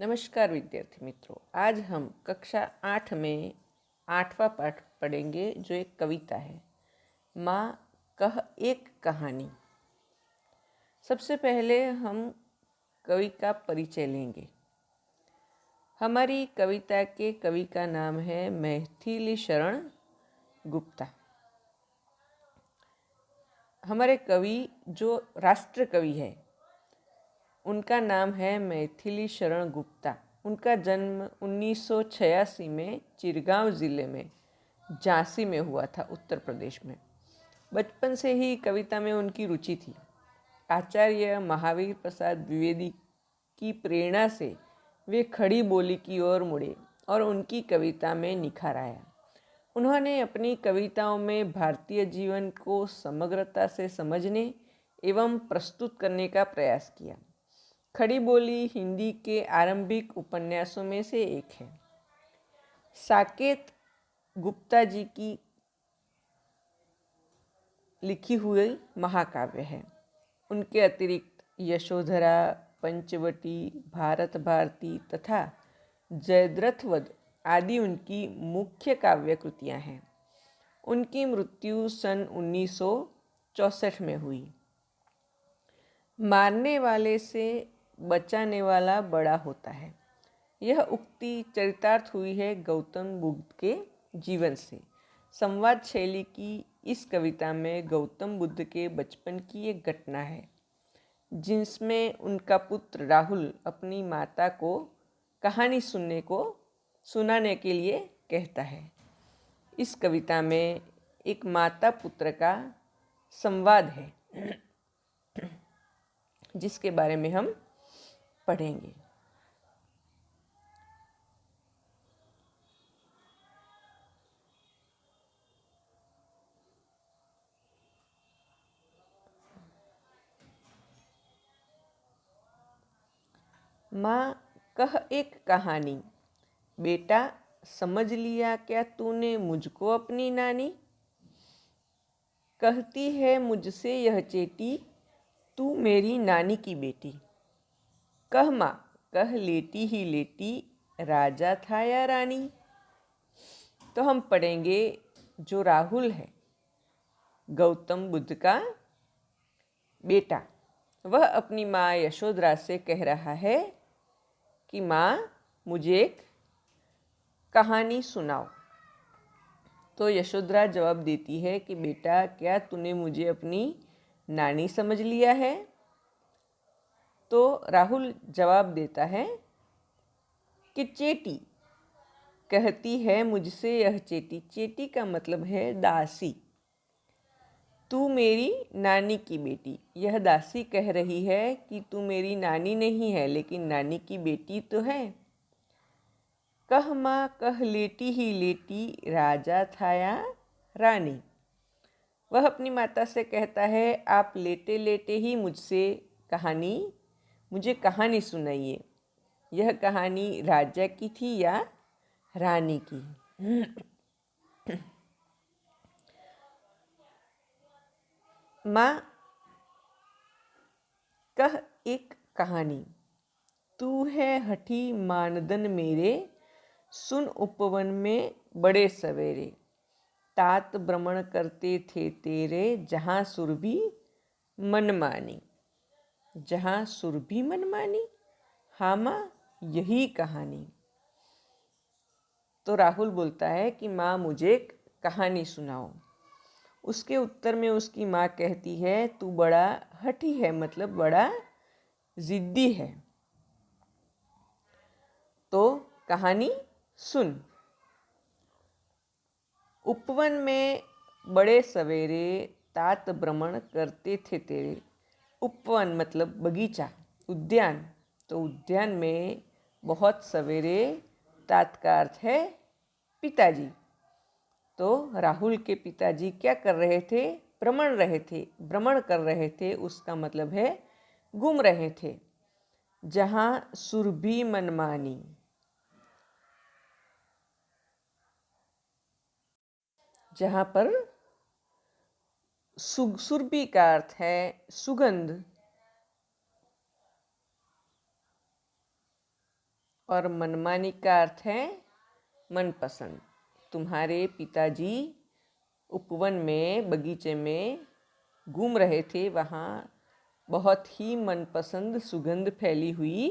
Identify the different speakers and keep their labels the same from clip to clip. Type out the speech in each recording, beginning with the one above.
Speaker 1: नमस्कार विद्यार्थी मित्रों। आज हम कक्षा 8 में 8वां पाठ पढ़ेंगे जो एक कविता है। माँ कह एक कहानी। सबसे पहले हम कवि का परिचय लेंगे। हमारी कविता के कवि का नाम है मैथिली शरण गुप्ता। हमारे कवि जो राष्ट्र कवि है उनका नाम है मैथिली शरण गुप्ता। उनका जन्म 1986 में चिरगांव ज़िले में झांसी में हुआ था, उत्तर प्रदेश में। बचपन से ही कविता में उनकी रुचि थी। आचार्य महावीर प्रसाद द्विवेदी की प्रेरणा से वे खड़ी बोली की ओर मुड़े और उनकी कविता में निखार आया। उन्होंने अपनी कविताओं में भारतीय जीवन को समग्रता से समझने एवं प्रस्तुत करने का प्रयास किया। खड़ी बोली हिंदी के आरंभिक उपन्यासों में से एक है। साकेत गुप्ता जी की लिखी हुई महाकाव्य है। उनके अतिरिक्त यशोधरा, पंचवटी, भारत भारती तथा जयद्रथवध आदि उनकी मुख्य काव्य कृतियाँ हैं। उनकी मृत्यु सन 1964 में हुई। मारने वाले से बचाने वाला बड़ा होता है, यह उक्ति चरितार्थ हुई है गौतम बुद्ध के जीवन से। संवाद शैली की इस कविता में गौतम बुद्ध के बचपन की एक घटना है, जिसमें उनका पुत्र राहुल अपनी माता को कहानी सुनाने के लिए कहता है। इस कविता में एक माता पुत्र का संवाद है जिसके बारे में हम पढ़ेंगे। माँ कह एक कहानी। बेटा समझ लिया क्या तूने मुझको अपनी नानी। कहती है मुझसे यह चेटी, तू मेरी नानी की बेटी। कह माँ कह लेटी ही लेटी, राजा था या रानी। तो हम पढ़ेंगे जो राहुल है, गौतम बुद्ध का बेटा, वह अपनी माँ यशोधरा से कह रहा है कि माँ मुझे एक कहानी सुनाओ। तो यशोधरा जवाब देती है कि बेटा क्या तूने मुझे अपनी नानी समझ लिया है। तो राहुल जवाब देता है कि चेटी, कहती है मुझसे यह चेटी। चेटी का मतलब है दासी। तू मेरी नानी की बेटी। यह दासी कह रही है कि तू मेरी नानी नहीं है, लेकिन नानी की बेटी तो है। कह माँ कह लेटी ही लेटी, राजा था या रानी। वह अपनी माता से कहता है आप लेटे लेटे ही मुझे कहानी सुनाइए। यह कहानी राजा की थी या रानी की। माँ कह एक कहानी। तू है हठी मानदन मेरे, सुन उपवन में बड़े सवेरे। तात भ्रमण करते थे तेरे, जहाँ सुरभि मनमानी। जहाँ सुरभि मनमानी, हाँ माँ यही कहानी। तो राहुल बोलता है कि माँ मुझे एक कहानी सुनाओ। उसके उत्तर में उसकी माँ कहती है तू बड़ा हठी है, मतलब बड़ा जिद्दी है, तो कहानी सुन। उपवन में बड़े सवेरे, तात भ्रमण करते थे तेरे। उपवन मतलब बगीचा, उद्यान। तो उद्यान में बहुत सवेरे, तात का अर्थ है पिताजी। तो राहुल के पिताजी क्या कर रहे थे? भ्रमण कर रहे थे। उसका मतलब है घूम रहे थे। जहाँ सुरभि मनमानी, जहाँ पर सुरभि का अर्थ है सुगंध। और मनमानी का अर्थ है मनपसंद। तुम्हारे पिताजी उपवन में, बगीचे में घूम रहे थे, वहाँ बहुत ही मनपसंद सुगंध फैली हुई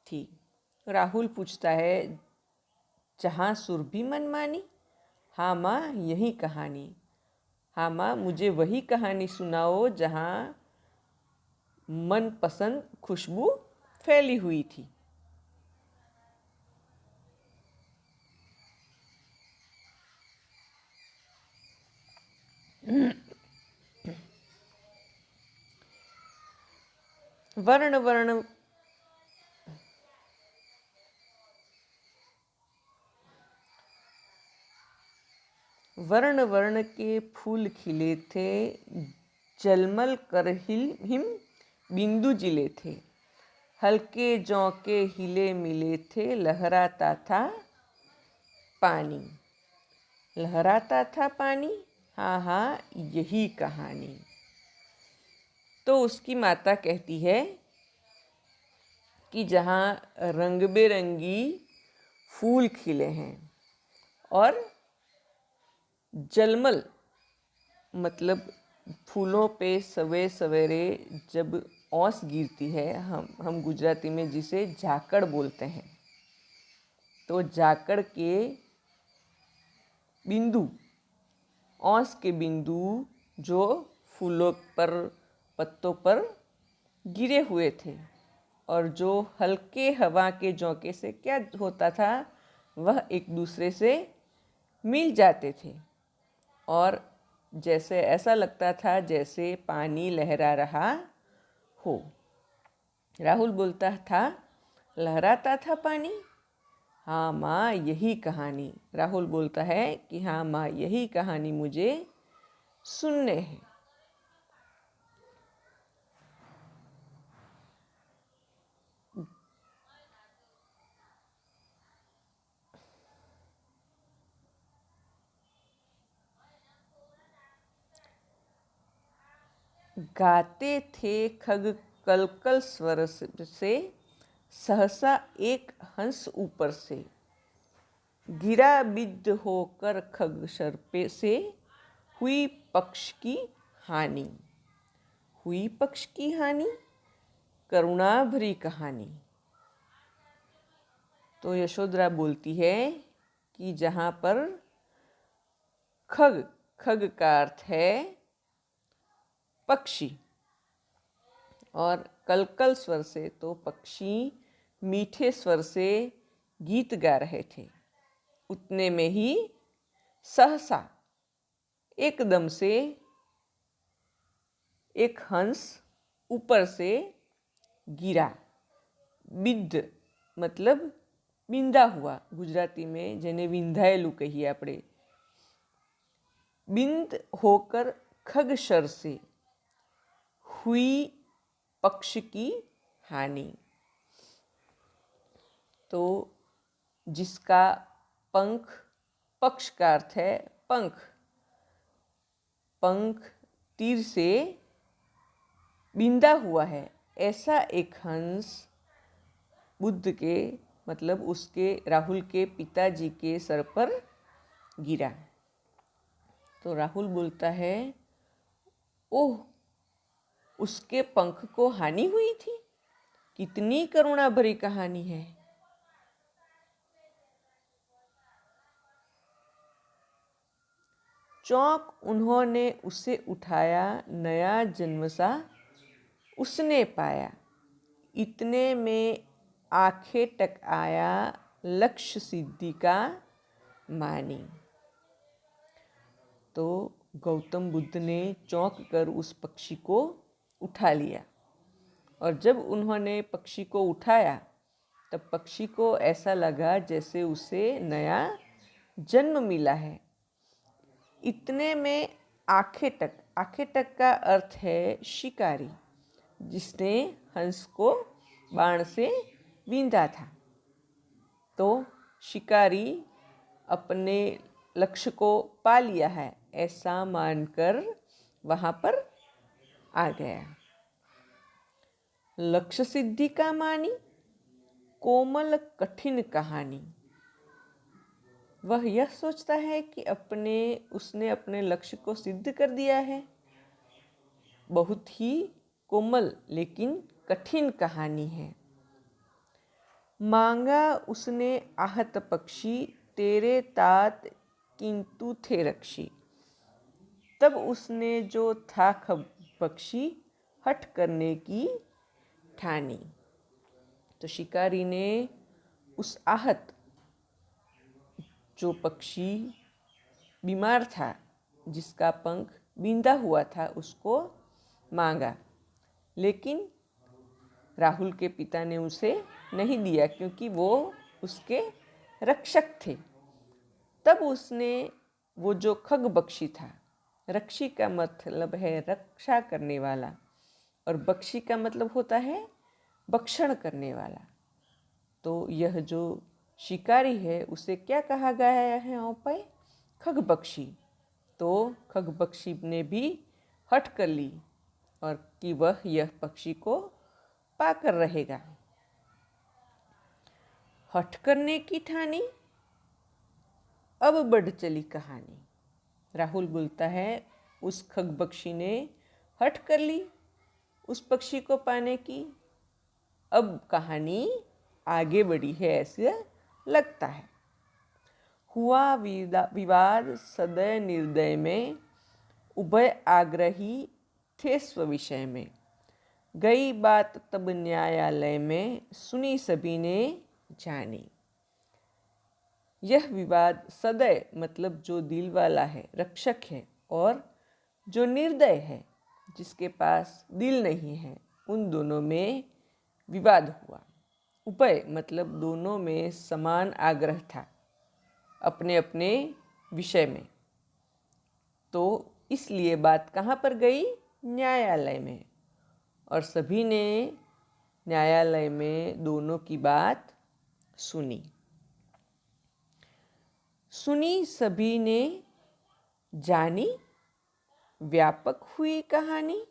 Speaker 1: थी। राहुल पूछता है, जहाँ सुरभि मनमानी? हाँ माँ, यही कहानी। हाँ माँ, मुझे वही कहानी सुनाओ जहाँ मनपसंद खुशबू फैली हुई थी। वर्ण वर्ण वर्ण वर्ण के फूल खिले थे, जलमल कर हिम बिंदु जिले थे। हल्के जौ के हिले मिले थे, लहराता था पानी। लहराता था पानी, हाँ हाँ यही कहानी। तो उसकी माता कहती है कि जहाँ रंग बिरंगी फूल खिले हैं और जलमल मतलब फूलों पे सवेरे सवेरे जब ओस गिरती है, हम गुजराती में जिसे झाकड़ बोलते हैं, तो झाकड़ के बिंदु, ओस के बिंदु जो फूलों पर, पत्तों पर गिरे हुए थे, और जो हल्के हवा के झोंके से क्या होता था, वह एक दूसरे से मिल जाते थे और जैसे ऐसा लगता था जैसे पानी लहरा रहा हो। राहुल बोलता था, लहराता था पानी? हाँ माँ, यही कहानी। राहुल बोलता है कि हाँ माँ, यही कहानी मुझे सुनने हैं। गाते थे खग कलकल स्वर से, सहसा एक हंस ऊपर से गिरा, बिद्ध होकर खग शर से हुई पक्ष की हानि। हुई पक्ष की हानि, करुणा भरी कहानी। तो यशोधरा बोलती है कि जहाँ पर खग, खग का अर्थ है पक्षी, और कलकल स्वर से तो पक्षी मीठे स्वर से गीत गा रहे थे। उतने में ही सहसा, एकदम से एक हंस ऊपर से गिरा। बिद्ध मतलब बिंदा हुआ, गुजराती में जेने विंधायेलू कहिए આપણે। बिंद होकर खगशर से हुई पक्ष की हानि। तो जिसका पंख, पक्ष का अर्थ है पंख, पंख तीर से बिंदा हुआ है, ऐसा एक हंस बुद्ध के मतलब उसके, राहुल के पिताजी के सर पर गिरा। तो राहुल बोलता है, ओह, उसके पंख को हानि हुई थी? कितनी करुणा भरी कहानी है। चौंक उन्होंने उसे उठाया, नया जन्म सा उसने पाया। इतने में आंखें टक आया, लक्ष्य सिद्धि का मानी। तो गौतम बुद्ध ने चौंक कर उस पक्षी को उठा लिया, और जब उन्होंने पक्षी को उठाया तब पक्षी को ऐसा लगा जैसे उसे नया जन्म मिला है। इतने में आंखें टक का अर्थ है शिकारी, जिसने हंस को बाण से बींधा था। तो शिकारी अपने लक्ष्य को पा लिया है ऐसा मानकर वहाँ पर आ गया। लक्ष्य सिद्धि का मानी, कोमल कठिन कहानी। वह यह सोचता है कि उसने अपने लक्ष्य को सिद्ध कर दिया है। बहुत ही कोमल लेकिन कठिन कहानी है। मांगा उसने आहत पक्षी, तेरे तात किंतु थे रक्षी। तब उसने जो था खग पक्षी, हठ करने की ठानी। तो शिकारी ने उस आहत जो पक्षी बीमार था, जिसका पंख बिंधा हुआ था, उसको मांगा, लेकिन राहुल के पिता ने उसे नहीं दिया क्योंकि वो उसके रक्षक थे। तब उसने वो जो खग बख्शी था, रक्षी का मतलब है रक्षा करने वाला और बख्शी का मतलब होता है भक्षण करने वाला। तो यह जो शिकारी है उसे क्या कहा गया है यहाँ पे? खगबख्शी। तो खगबख्शी ने भी हठ कर ली और कि वह यह पक्षी को पाकर रहेगा। हठ करने की ठानी, अब बढ़ चली कहानी। राहुल बोलता है उस खगबख्शी ने हठ कर ली उस पक्षी को पाने की। अब कहानी आगे बढ़ी है ऐसे लगता है। हुआ विवाद सदय निर्दय में, उभय आग्रही थे स्व विषय में। गई बात तब न्यायालय में, सुनी सभी ने जानी। यह विवाद सदय मतलब जो दिल वाला है, रक्षक है, और जो निर्दय है, जिसके पास दिल नहीं है, उन दोनों में विवाद हुआ। उभय मतलब दोनों में समान आग्रह था अपने अपने विषय में। तो इसलिए बात कहाँ पर गई? न्यायालय में। और सभी ने न्यायालय में दोनों की बात सुनी। सुनी सभी ने जानी, व्यापक हुई कहानी।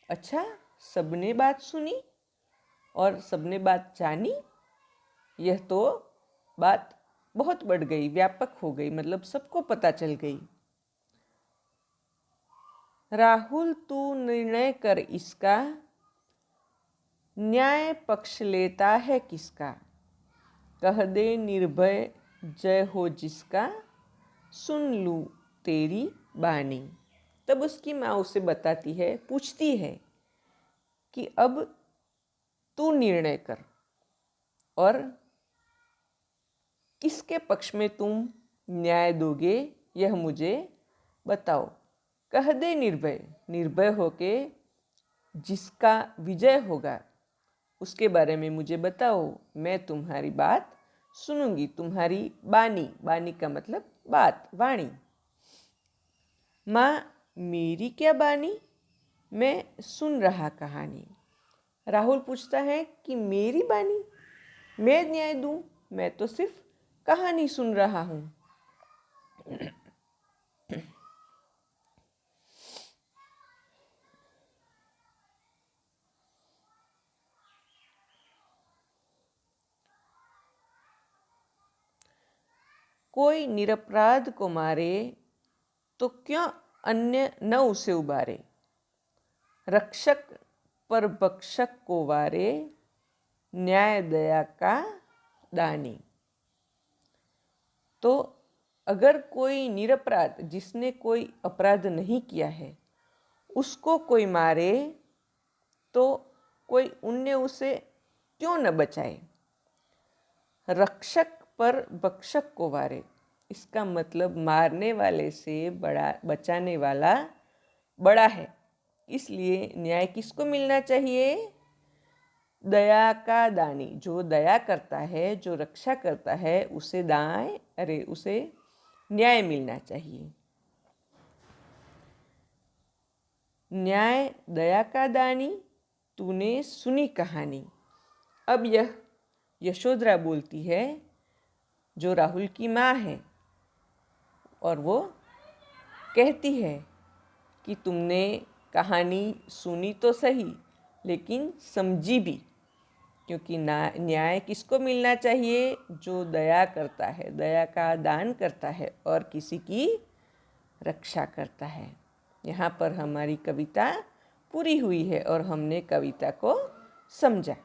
Speaker 1: अच्छा, सबने बात सुनी और सबने बात जानी, यह तो बात बहुत बढ़ गई, व्यापक हो गई, मतलब सबको पता चल गई। राहुल तू निर्णय कर इसका, न्याय पक्ष लेता है किसका। कह दे निर्भय जय हो जिसका, सुन लूँ तेरी बानी। तब उसकी माँ उसे बताती है, पूछती है कि अब तू निर्णय कर और किसके पक्ष में तुम न्याय दोगे, यह मुझे बताओ। कह दे निर्भय, निर्भय होके जिसका विजय होगा उसके बारे में मुझे बताओ, मैं तुम्हारी बात सुनूंगी। तुम्हारी बानी, बानी का मतलब बात, वाणी। माँ मेरी क्या बानी, मैं सुन रहा कहानी। राहुल पूछता है कि मेरी बानी, मैं न्याय दूं? मैं तो सिर्फ कहानी सुन रहा हूँ। कोई निरपराध को मारे तो क्यों अन्य न उसे उबारे। रक्षक पर भक्षक को वारे, न्याय दया का दानी। तो अगर कोई निरपराध, जिसने कोई अपराध नहीं किया है, उसको कोई मारे तो कोई अन्य उसे क्यों न बचाए। रक्षक पर भक्षक को वारे, इसका मतलब मारने वाले से बड़ा बचाने वाला बड़ा है। इसलिए न्याय किसको मिलना चाहिए? दया का दानी, जो दया करता है, जो रक्षा करता है, उसे उसे न्याय मिलना चाहिए। न्याय दया का दानी, तूने सुनी कहानी। अब यह यशोधरा बोलती है, जो राहुल की माँ है, और वो कहती है कि तुमने कहानी सुनी तो सही, लेकिन समझी भी। क्योंकि न्याय किसको मिलना चाहिए? जो दया करता है, दया का दान करता है और किसी की रक्षा करता है। यहाँ पर हमारी कविता पूरी हुई है और हमने कविता को समझा।